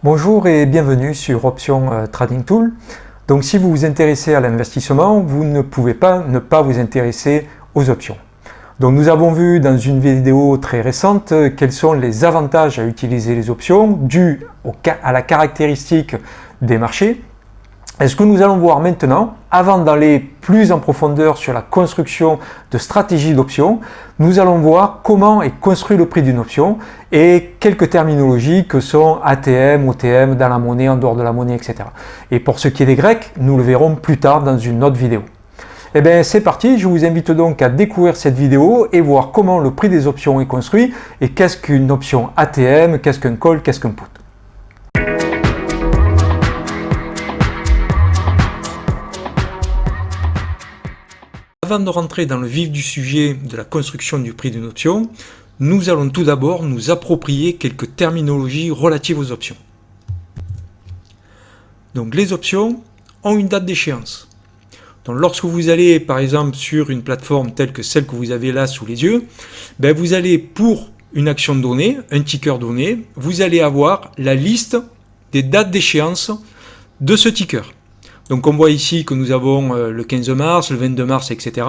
Bonjour et bienvenue sur Option Trading Tool. Donc si vous vous intéressez à l'investissement, vous ne pouvez pas ne pas vous intéresser aux options. Donc nous avons vu dans une vidéo très récente quels sont les avantages à utiliser les options dus à la caractéristique des marchés. Et ce que nous allons voir maintenant, avant d'aller plus en profondeur sur la construction de stratégies d'options, nous allons voir comment est construit le prix d'une option et quelques terminologies que sont ATM, OTM, dans la monnaie, en dehors de la monnaie, etc. Et pour ce qui est des Grecs, nous le verrons plus tard dans une autre vidéo. Et bien c'est parti, je vous invite donc à découvrir cette vidéo et voir comment le prix des options est construit et qu'est-ce qu'une option ATM, qu'est-ce qu'un call, qu'est-ce qu'un put. Avant de rentrer dans le vif du sujet de la construction du prix d'une option, nous allons tout d'abord nous approprier quelques terminologies relatives aux options. Donc les options ont une date d'échéance. Donc lorsque vous allez par exemple sur une plateforme telle que celle que vous avez là sous les yeux, vous allez pour une action donnée, un ticker donné, vous allez avoir la liste des dates d'échéance de ce ticker. Donc on voit ici que nous avons le 15 mars, le 22 mars, etc.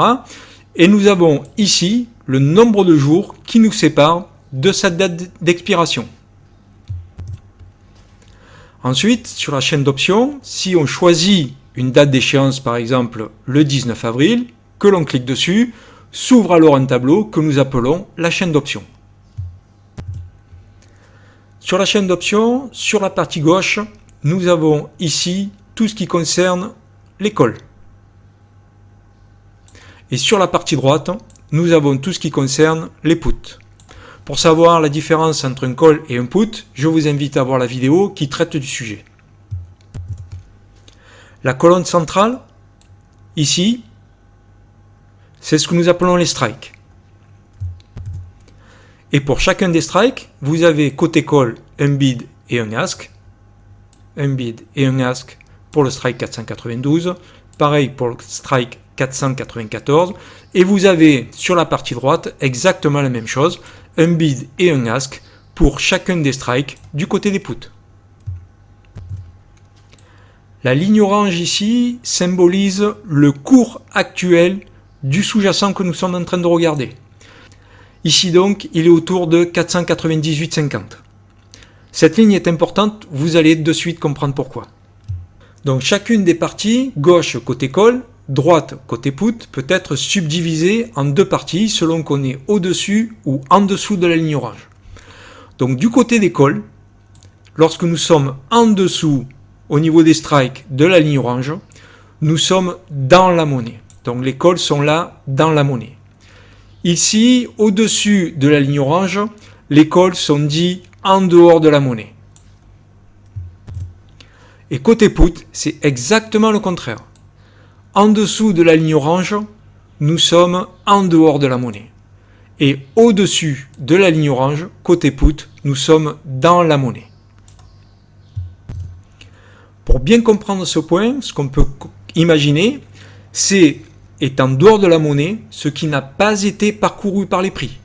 Et nous avons ici le nombre de jours qui nous séparent de sa date d'expiration. Ensuite, sur la chaîne d'options, si on choisit une date d'échéance, par exemple le 19 avril, que l'on clique dessus, s'ouvre alors un tableau que nous appelons la chaîne d'options. Sur la chaîne d'options, sur la partie gauche, nous avons ici tout ce qui concerne les calls. Et sur la partie droite, nous avons tout ce qui concerne les puts. Pour savoir la différence entre un call et un put, je vous invite à voir la vidéo qui traite du sujet. La colonne centrale, ici, c'est ce que nous appelons les strikes. Et pour chacun des strikes, vous avez côté call un bid et un ask. Un bid et un ask pour le strike 492, pareil pour le strike 494, et vous avez sur la partie droite exactement la même chose, un bid et un ask pour chacun des strikes du côté des puts. La ligne orange ici symbolise le cours actuel du sous-jacent que nous sommes en train de regarder. Ici donc, il est autour de 498,50. Cette ligne est importante, vous allez de suite comprendre pourquoi. Donc chacune des parties, gauche côté call, droite côté put, peut être subdivisée en deux parties selon qu'on est au-dessus ou en dessous de la ligne orange. Donc du côté des calls, lorsque nous sommes en dessous au niveau des strikes de la ligne orange, nous sommes dans la monnaie. Donc les calls sont là dans la monnaie. Ici, au-dessus de la ligne orange, les calls sont dits en dehors de la monnaie. Et côté put, c'est exactement le contraire. En dessous de la ligne orange, nous sommes en dehors de la monnaie. Et au-dessus de la ligne orange, côté put, nous sommes dans la monnaie. Pour bien comprendre ce point, ce qu'on peut imaginer, c'est en dehors de la monnaie ce qui n'a pas été parcouru par les prix.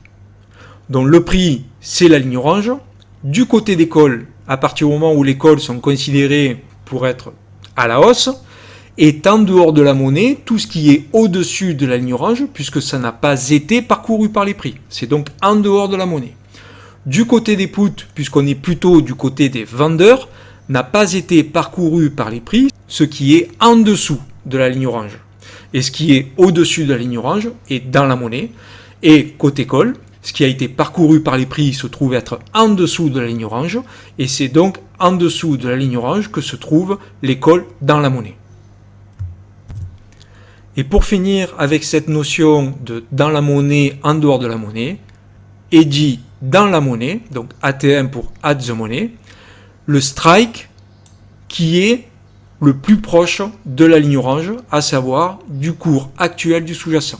Donc le prix, c'est la ligne orange. Du côté des calls, à partir du moment où les calls sont considérés pour être à la hausse, est en dehors de la monnaie tout ce qui est au-dessus de la ligne orange, puisque ça n'a pas été parcouru par les prix. C'est donc en dehors de la monnaie. Du côté des puts, puisqu'on est plutôt du côté des vendeurs, n'a pas été parcouru par les prix, ce qui est en dessous de la ligne orange. Et ce qui est au-dessus de la ligne orange est dans la monnaie. Et côté call, ce qui a été parcouru par les prix se trouve être en dessous de la ligne orange, et c'est donc en dessous de la ligne orange que se trouvent les calls dans la monnaie. Et pour finir avec cette notion de dans la monnaie, en dehors de la monnaie, et dit dans la monnaie, donc ATM pour at the money, le strike qui est le plus proche de la ligne orange, à savoir du cours actuel du sous-jacent.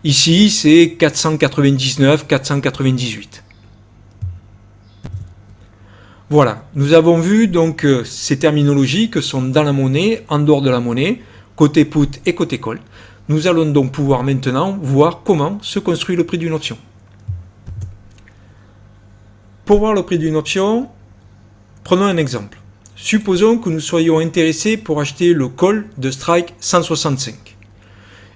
Ici, c'est 499, 498. Voilà, nous avons vu donc ces terminologies que sont dans la monnaie, en dehors de la monnaie, côté put et côté call. Nous allons donc pouvoir maintenant voir comment se construit le prix d'une option. Pour voir le prix d'une option, prenons un exemple. supposons que nous soyons intéressés pour acheter le call de strike 165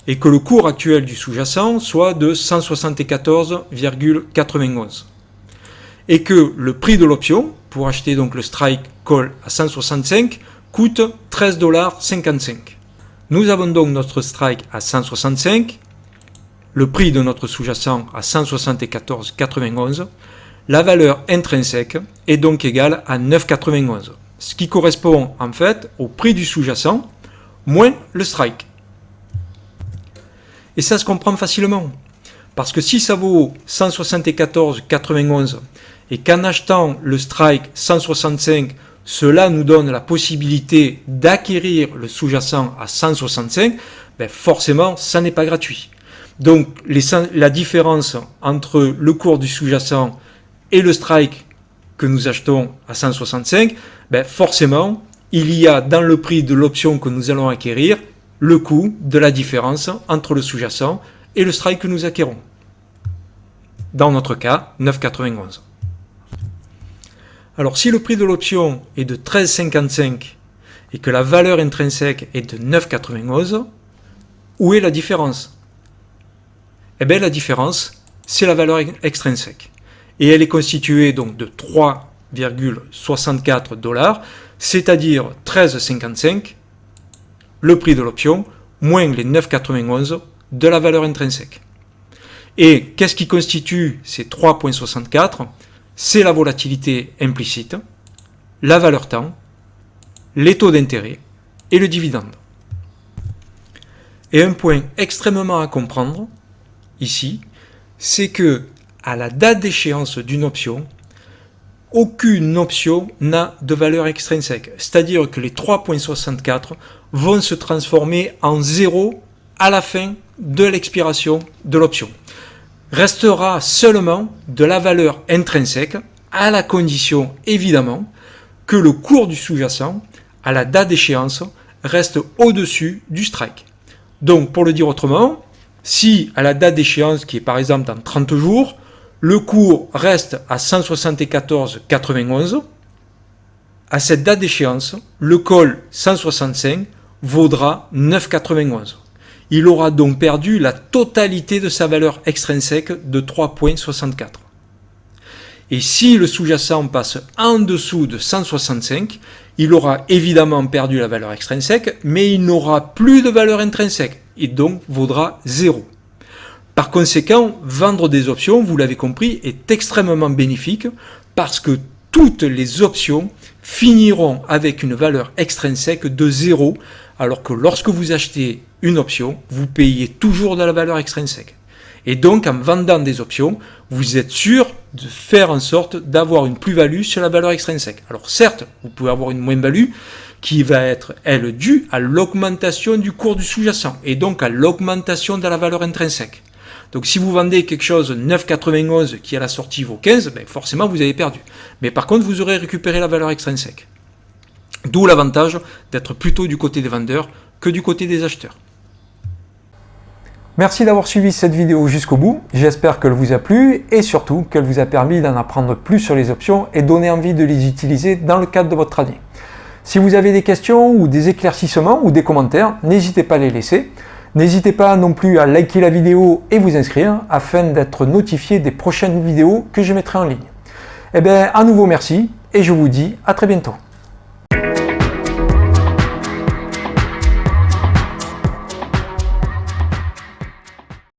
et que le cours actuel du sous-jacent soit de 174,91 et que le prix de l'option pour acheter donc le strike call à 165 coûte 13,55 $. Nous avons donc notre strike à 165, le prix de notre sous-jacent à 174,91, la valeur intrinsèque est donc égale à 9,91, ce qui correspond en fait au prix du sous-jacent moins le strike. Et ça se comprend facilement, parce que si ça vaut 174,91 et qu'en achetant le strike 165, cela nous donne la possibilité d'acquérir le sous-jacent à 165, ben forcément, ça n'est pas gratuit. Donc, la différence entre le cours du sous-jacent et le strike que nous achetons à 165, ben forcément, il y a dans le prix de l'option que nous allons acquérir le coût de la différence entre le sous-jacent et le strike que nous acquérons. Dans notre cas, 9,91. Alors si le prix de l'option est de 13,55 et que la valeur intrinsèque est de 9,91, où est la différence? Eh bien la différence, c'est la valeur extrinsèque. Et elle est constituée donc de 3,64 $, c'est-à-dire 13,55, le prix de l'option, moins les 9,91 de la valeur intrinsèque. Et qu'est-ce qui constitue ces 3,64 ? C'est la volatilité implicite, la valeur temps, les taux d'intérêt et le dividende. Et un point extrêmement à comprendre ici, c'est que à la date d'échéance d'une option, aucune option n'a de valeur extrinsèque. C'est-à-dire que les 3,64 vont se transformer en 0 à la fin de l'expiration de l'option. Restera seulement de la valeur intrinsèque à la condition évidemment que le cours du sous-jacent à la date d'échéance reste au-dessus du strike. Donc pour le dire autrement, si à la date d'échéance qui est par exemple dans 30 jours, le cours reste à 174,91, à cette date d'échéance, le call 165 vaudra 9,91. Il aura donc perdu la totalité de sa valeur extrinsèque de 3,64. Et si le sous-jacent passe en dessous de 165, il aura évidemment perdu la valeur extrinsèque, mais il n'aura plus de valeur intrinsèque, et donc vaudra 0. Par conséquent, vendre des options, vous l'avez compris, est extrêmement bénéfique parce que toutes les options finiront avec une valeur extrinsèque de 0, alors que lorsque vous achetez une option, vous payez toujours de la valeur extrinsèque. Et donc, en vendant des options, vous êtes sûr de faire en sorte d'avoir une plus-value sur la valeur extrinsèque. Alors certes, vous pouvez avoir une moins-value qui va être, elle, due à l'augmentation du cours du sous-jacent et donc à l'augmentation de la valeur intrinsèque. Donc si vous vendez quelque chose 9,91 qui à la sortie vaut 15, ben forcément vous avez perdu. Mais par contre, vous aurez récupéré la valeur extrinsèque. D'où l'avantage d'être plutôt du côté des vendeurs que du côté des acheteurs. Merci d'avoir suivi cette vidéo jusqu'au bout. J'espère qu'elle vous a plu et surtout qu'elle vous a permis d'en apprendre plus sur les options et donner envie de les utiliser dans le cadre de votre trading. Si vous avez des questions ou des éclaircissements ou des commentaires, n'hésitez pas à les laisser. N'hésitez pas non plus à liker la vidéo et vous inscrire afin d'être notifié des prochaines vidéos que je mettrai en ligne. Eh bien, à nouveau merci et je vous dis à très bientôt.